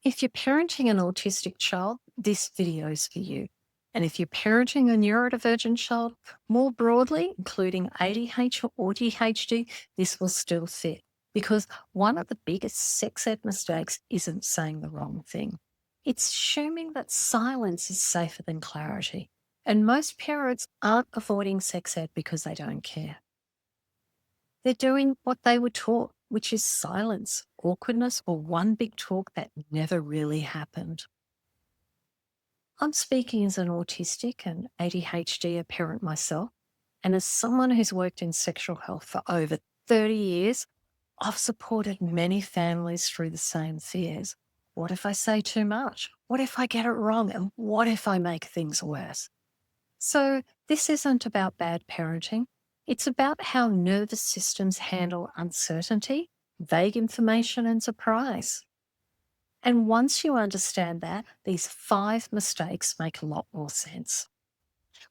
If you're parenting an autistic child, this video is for you. And if you're parenting a neurodivergent child, more broadly, including ADHD or AuDHD, this will still fit. Because one of the biggest sex ed mistakes isn't saying the wrong thing. It's assuming that silence is safer than clarity. And most parents aren't avoiding sex ed because they don't care. They're doing what they were taught, which is silence, awkwardness, or one big talk that never really happened. I'm speaking as an autistic and ADHD parent myself, and as someone who's worked in sexual health for over 30 years, I've supported many families through the same fears. What if I say too much? What if I get it wrong? And what if I make things worse? So, this isn't about bad parenting. It's about how nervous systems handle uncertainty, vague information, and surprise. And once you understand that, these 5 mistakes make a lot more sense.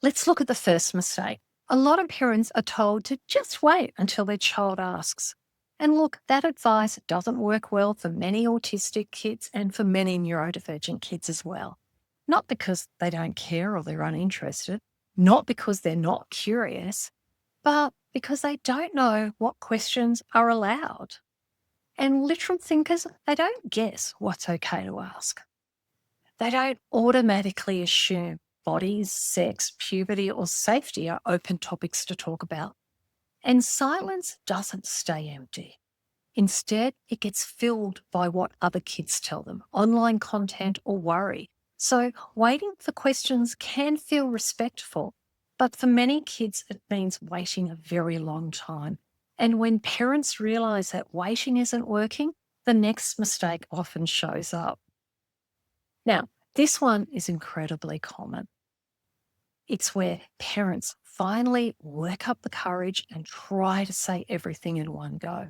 Let's look at the first mistake. A lot of parents are told to just wait until their child asks. And look, that advice doesn't work well for many autistic kids and for many neurodivergent kids as well. Not because they don't care or they're uninterested, not because they're not curious, but because they don't know what questions are allowed. And literal thinkers, they don't guess what's okay to ask. They don't automatically assume bodies, sex, puberty, or safety are open topics to talk about. And silence doesn't stay empty. Instead, it gets filled by what other kids tell them, online content or worry. So waiting for questions can feel respectful, but for many kids, it means waiting a very long time. And when parents realize that waiting isn't working, the next mistake often shows up. Now, this one is incredibly common. It's where parents finally work up the courage and try to say everything in one go.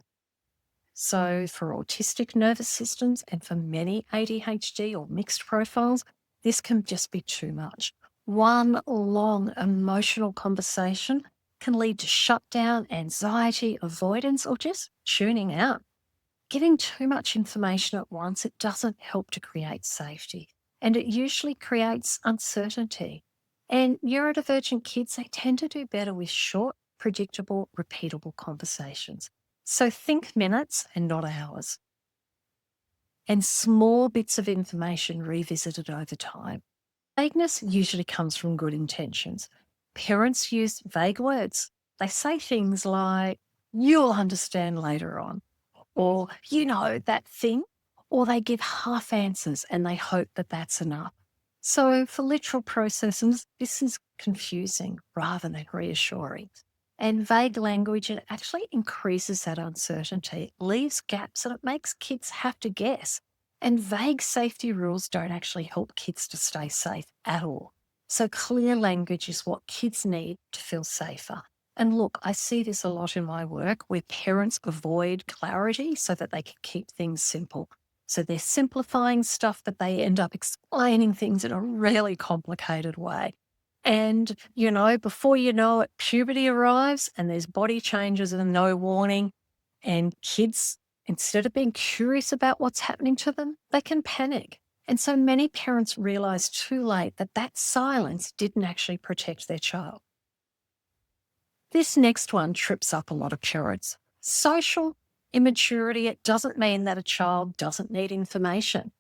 So, for autistic nervous systems and for many ADHD or mixed profiles, this can just be too much. One long emotional conversation can lead to shutdown, anxiety, avoidance, or just tuning out. Giving too much information at once, it doesn't help to create safety, and it usually creates uncertainty. And neurodivergent kids, they tend to do better with short, predictable, repeatable conversations. So think minutes and not hours. And small bits of information revisited over time. Vagueness usually comes from good intentions. Parents use vague words. They say things like, you'll understand later on, or you know, that thing, or they give half answers and they hope that that's enough. So for literal processes, this is confusing rather than reassuring. And vague language, it actually increases that uncertainty, it leaves gaps, and it makes kids have to guess. And vague safety rules don't actually help kids to stay safe at all. So clear language is what kids need to feel safer. And look, I see this a lot in my work where parents avoid clarity so that they can keep things simple. So they're simplifying stuff, but they end up explaining things in a really complicated way. And, before you know it, puberty arrives and there's body changes and no warning. And kids, instead of being curious about what's happening to them, they can panic. And so many parents realize too late that that silence didn't actually protect their child. This next one trips up a lot of parents. Social immaturity, it doesn't mean that a child doesn't need information.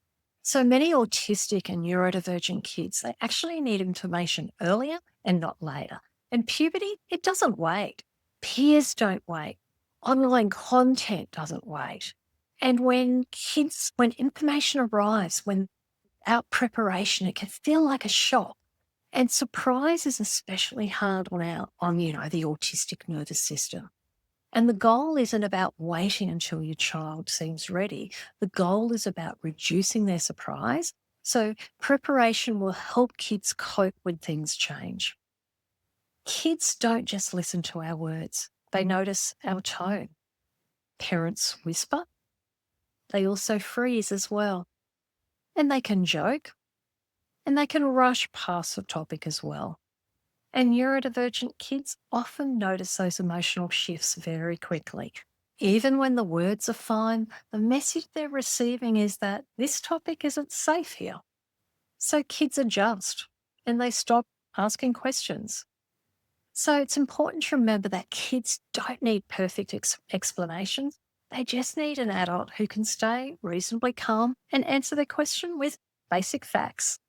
So many autistic and neurodivergent kids, they actually need information earlier and not later. And puberty, it doesn't wait. Peers don't wait. Online content doesn't wait. And when information arrives, without preparation, it can feel like a shock. And surprise is especially hard on the autistic nervous system. And the goal isn't about waiting until your child seems ready. The goal is about reducing their surprise. So preparation will help kids cope when things change. Kids don't just listen to our words. They notice our tone. Parents whisper. They also freeze as well. And they can joke. And they can rush past the topic as well. And neurodivergent kids often notice those emotional shifts very quickly. Even when the words are fine, the message they're receiving is that this topic isn't safe here. So kids adjust and they stop asking questions. So it's important to remember that kids don't need perfect explanations. They just need an adult who can stay reasonably calm and answer their question with basic facts.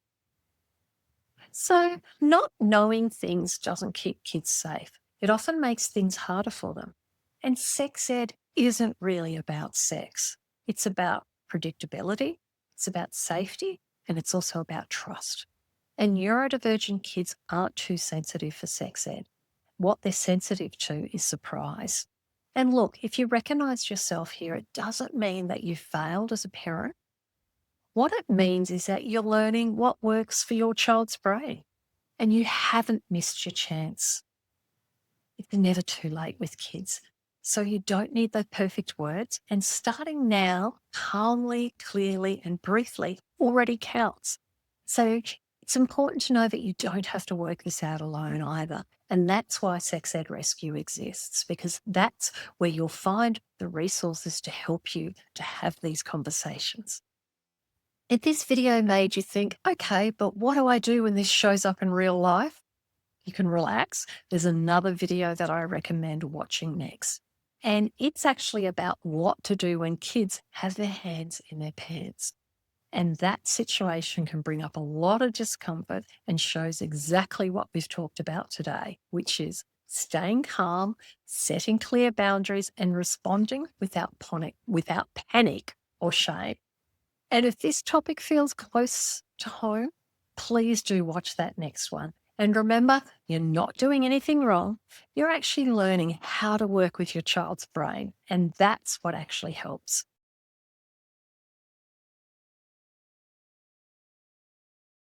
So, not knowing things doesn't keep kids safe. It often makes things harder for them. And sex ed isn't really about sex, it's about predictability, it's about safety, and it's also about trust. And neurodivergent kids aren't too sensitive for sex ed. What they're sensitive to is surprise. And look, if you recognize yourself here, it doesn't mean that you failed as a parent. What it means is that you're learning what works for your child's brain and you haven't missed your chance. It's never too late with kids. So you don't need the perfect words, and starting now, calmly, clearly, and briefly already counts. So it's important to know that you don't have to work this out alone either. And that's why Sex Ed Rescue exists, because that's where you'll find the resources to help you to have these conversations. If this video made you think, okay, but what do I do when this shows up in real life? You can relax. There's another video that I recommend watching next. And it's actually about what to do when kids have their hands in their pants. And that situation can bring up a lot of discomfort and shows exactly what we've talked about today, which is staying calm, setting clear boundaries, and responding without panic or shame. And if this topic feels close to home, please do watch that next one. And remember, you're not doing anything wrong. You're actually learning how to work with your child's brain. And that's what actually helps.